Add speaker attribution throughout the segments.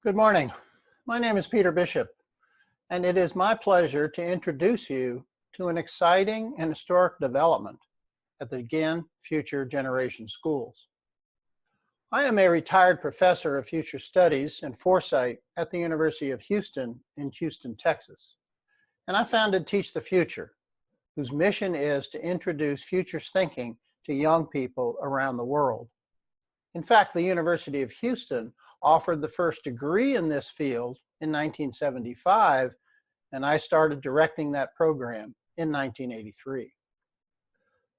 Speaker 1: Good morning. My name is Peter Bishop, and it is my pleasure to introduce you to an exciting and historic development at the GEN Future Generation Schools. I am a retired professor of future studies and foresight at the University of Houston in Houston, Texas, and I founded Teach the Future, whose mission is to introduce futures thinking to young people around the world. In fact, the University of Houston offered the first degree in this field in 1975, and I started directing that program in 1983.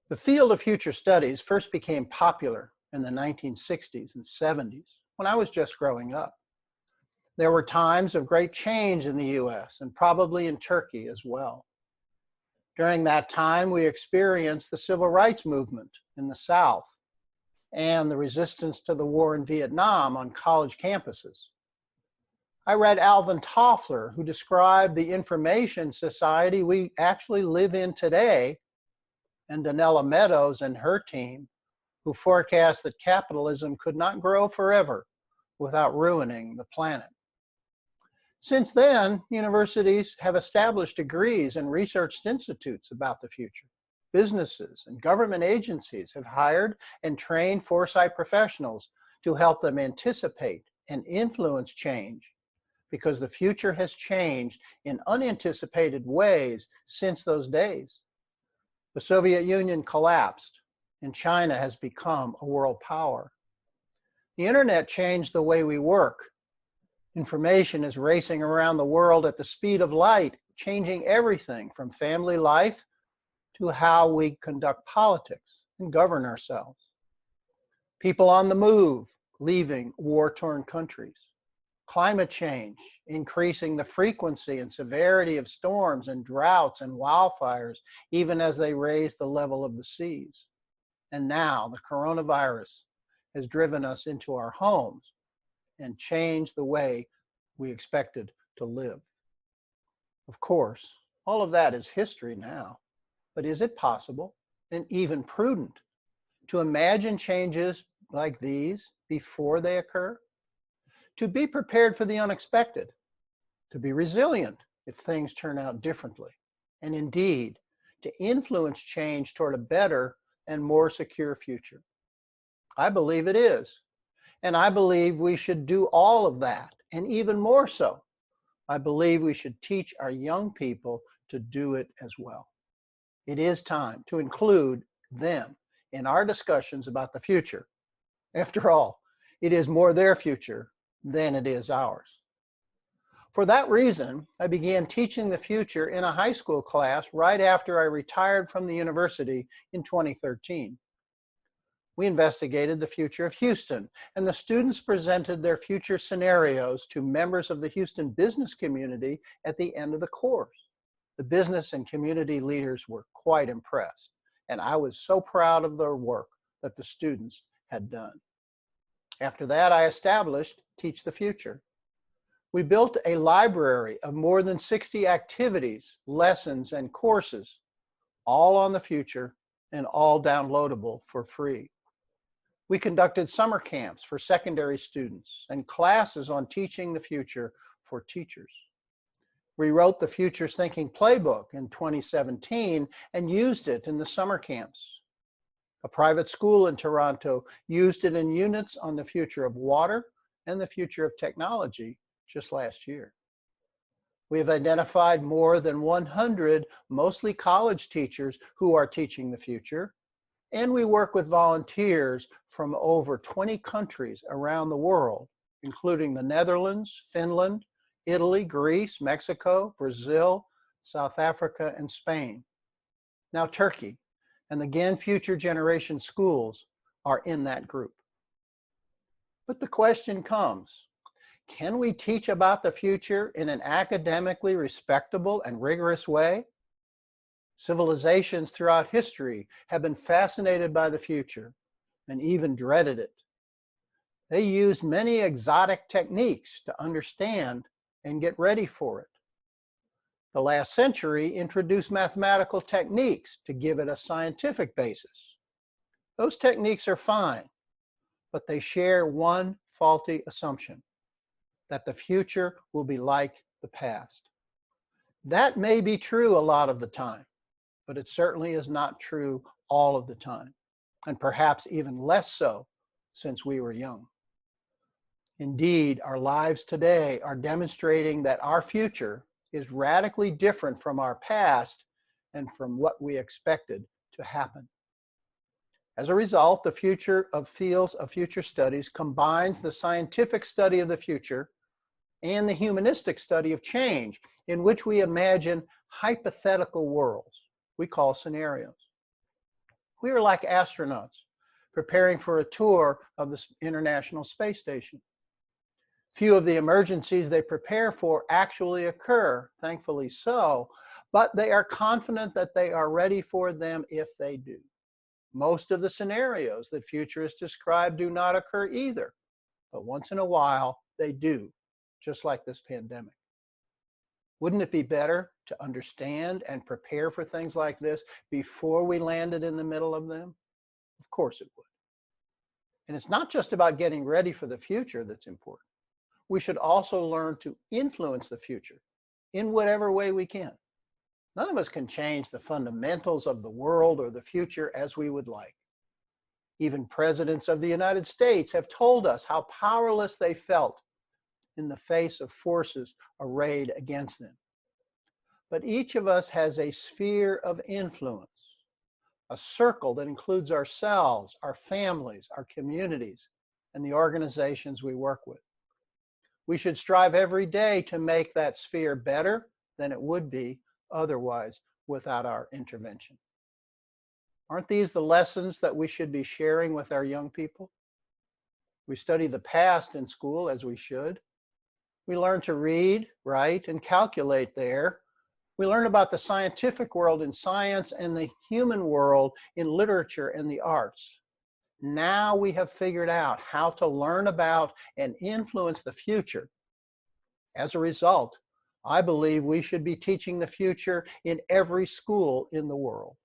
Speaker 1: The field of future studies first became popular in the 1960s and 70s when I was just growing up. There were times of great change in the US and probably in Turkey as well. During that time, we experienced the civil rights movement in the South and the resistance to the war in Vietnam on college campuses. I read Alvin Toffler, who described the information society we actually live in today, and Donella Meadows and her team, who forecast that capitalism could not grow forever without ruining the planet. Since then, universities have established degrees and research institutes about the future. Businesses and government agencies have hired and trained foresight professionals to help them anticipate and influence change, because the future has changed in unanticipated ways since those days. The Soviet Union collapsed, and China has become a world power. The internet changed the way we work. Information is racing around the world at the speed of light, changing everything from family life to how we conduct politics and govern ourselves. People on the move, leaving war-torn countries. Climate change, increasing the frequency and severity of storms and droughts and wildfires, even as they raise the level of the seas. And now the coronavirus has driven us into our homes and changed the way we expected to live. Of course, all of that is history now. But is it possible, and even prudent, to imagine changes like these before they occur? To be prepared for the unexpected, to be resilient if things turn out differently, and indeed, to influence change toward a better and more secure future? I believe it is, and I believe we should do all of that, and even more so. I believe we should teach our young people to do it as well. It is time to include them in our discussions about the future. After all, it is more their future than it is ours. For that reason, I began teaching the future in a high school class right after I retired from the university in 2013. We investigated the future of Houston, and the students presented their future scenarios to members of the Houston business community at the end of the course. The business and community leaders were quite impressed, and I was so proud of the work that the students had done. After that, I established Teach the Future. We built a library of more than 60 activities, lessons, and courses, all on the future and all downloadable for free. We conducted summer camps for secondary students and classes on teaching the future for teachers. We wrote the Futures Thinking Playbook in 2017 and used it in the summer camps. A private school in Toronto used it in units on the future of water and the future of technology just last year. We have identified more than 100 mostly college teachers who are teaching the future, and we work with volunteers from over 20 countries around the world, including the Netherlands, Finland, Italy, Greece, Mexico, Brazil, South Africa, and Spain. Now Turkey and the GEN Future Generation Schools are in that group. But the question comes, can we teach about the future in an academically respectable and rigorous way? Civilizations throughout history have been fascinated by the future and even dreaded it. They used many exotic techniques to understand and get ready for it. The last century introduced mathematical techniques to give it a scientific basis. Those techniques are fine, but they share one faulty assumption: that the future will be like the past. That may be true a lot of the time, but it certainly is not true all of the time, and perhaps even less so since we were young. Indeed, our lives today are demonstrating that our future is radically different from our past and from what we expected to happen. As a result, the future of fields of future studies combines the scientific study of the future and the humanistic study of change, in which we imagine hypothetical worlds we call scenarios. We are like astronauts preparing for a tour of the International Space Station. Few of the emergencies they prepare for actually occur, thankfully so, but they are confident that they are ready for them if they do. Most of the scenarios that futurists describe do not occur either, but once in a while they do, just like this pandemic. Wouldn't it be better to understand and prepare for things like this before we landed in the middle of them? Of course it would. And it's not just about getting ready for the future that's important. We should also learn to influence the future in whatever way we can. None of us can change the fundamentals of the world or the future as we would like. Even presidents of the United States have told us how powerless they felt in the face of forces arrayed against them. But each of us has a sphere of influence, a circle that includes ourselves, our families, our communities, and the organizations we work with. We should strive every day to make that sphere better than it would be otherwise without our intervention. Aren't these the lessons that we should be sharing with our young people? We study the past in school, as we should. We learn to read, write, and calculate there. We learn about the scientific world in science and the human world in literature and the arts. Now we have figured out how to learn about and influence the future. As a result, I believe we should be teaching the future in every school in the world.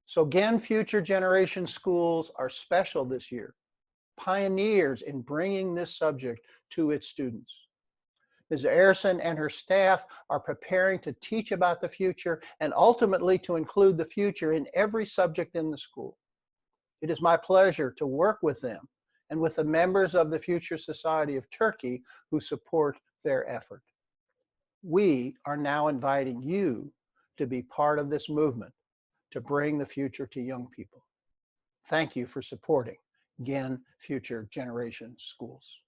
Speaker 1: So GEN Future Generation Schools are special this year, pioneers in bringing this subject to its students. Ms. Erken and her staff are preparing to teach about the future and ultimately to include the future in every subject in the school. It is my pleasure to work with them and with the members of the Future Society of Turkey who support their effort. We are now inviting you to be part of this movement to bring the future to young people. Thank you for supporting GEN Future Generation Schools.